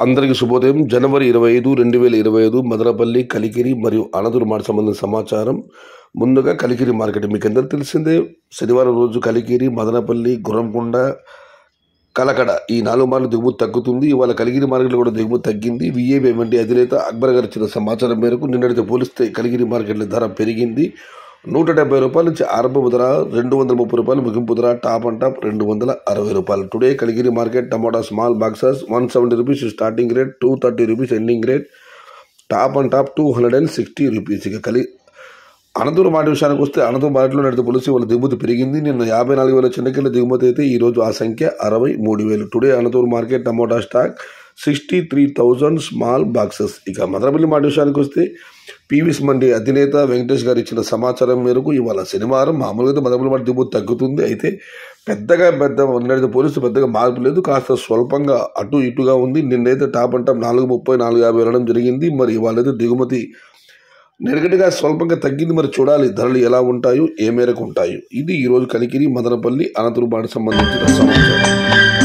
అందరికీ శుభోదయం. జనవరి 25, 2025 మదనపల్లి, కలికిరి మరియు అనంతపురం మార్కెట్ సంబంధించిన సమాచారం. ముందుగా కలికిరి మార్కెట్ మీకు అందరికీ తెలిసిందే. శనివారం రోజు కలికిరి, మదనపల్లి, గుర్రంకొండ, కలకడ ఈ 4 మార్లు దిగుమతి తగ్గుతుంది. ఇవాళ కలికిరి మార్కెట్లో కూడా దిగుమతి తగ్గింది. VAB అధినేత అక్బర్ గారు ఇచ్చిన సమాచారం మేరకు నిన్నటితో పోలిస్తే కలికిరి మార్కెట్లో ధర పెరిగింది. 170 రూపాయల నుంచి ఆరంభ ధర, 230 రూపాయలు ముగింపు ధర, టాప్ అండ్ టాప్ 260 రూపాయలు. Today Kalikiri market tomato small boxes 170 rupees starting rate, 230 rupees ending rate, top and top 260 rupees. ఇక అనంతపురం మార్కెట్ విషయానికి వస్తే అనంతపురం మార్కెట్లో నడితే పోలిసి వాళ్ళ దిగుమతి పెరిగింది. నిన్న 54,000 చెన్నకెళ్ళ దిగుమతి అయితే ఈరోజు ఆ సంఖ్య 63,000. టుడే అనంతపురం మార్కెట్ టమాటా స్టాక్ 63,000 స్మాల్ బాక్సెస్. ఇక మదనపల్లి మార్కెట్ విషయానికి వస్తే పీవీఎస్ మండి అధినేత వెంకటేష్ గారు ఇచ్చిన సమాచారం మేరకు ఇవాళ శనివారం మామూలుగా మదనపల్లి మార్కెట్ దిగుమతి తగ్గుతుంది. అయితే నిన్నైతే పోలిస్తే పెద్దగా మార్పు లేదు, కాస్త స్వల్పంగా అటు ఇటుగా ఉంది. నిన్నైతే టాప్ అండ్ టాప్ 430, 450 వెళ్ళడం జరిగింది. మరి ఇవాళైతే దిగుమతి నెరగటిగా స్వల్పంగా తగ్గింది. మరి చూడాలి ధరలు ఎలా ఉంటాయో, ఏ మేరకు ఉంటాయో. ఇది ఈరోజు కలికిరి, మదనపల్లి, అనంతపురం మార్కెట్ సంబంధించిన సమాచారం.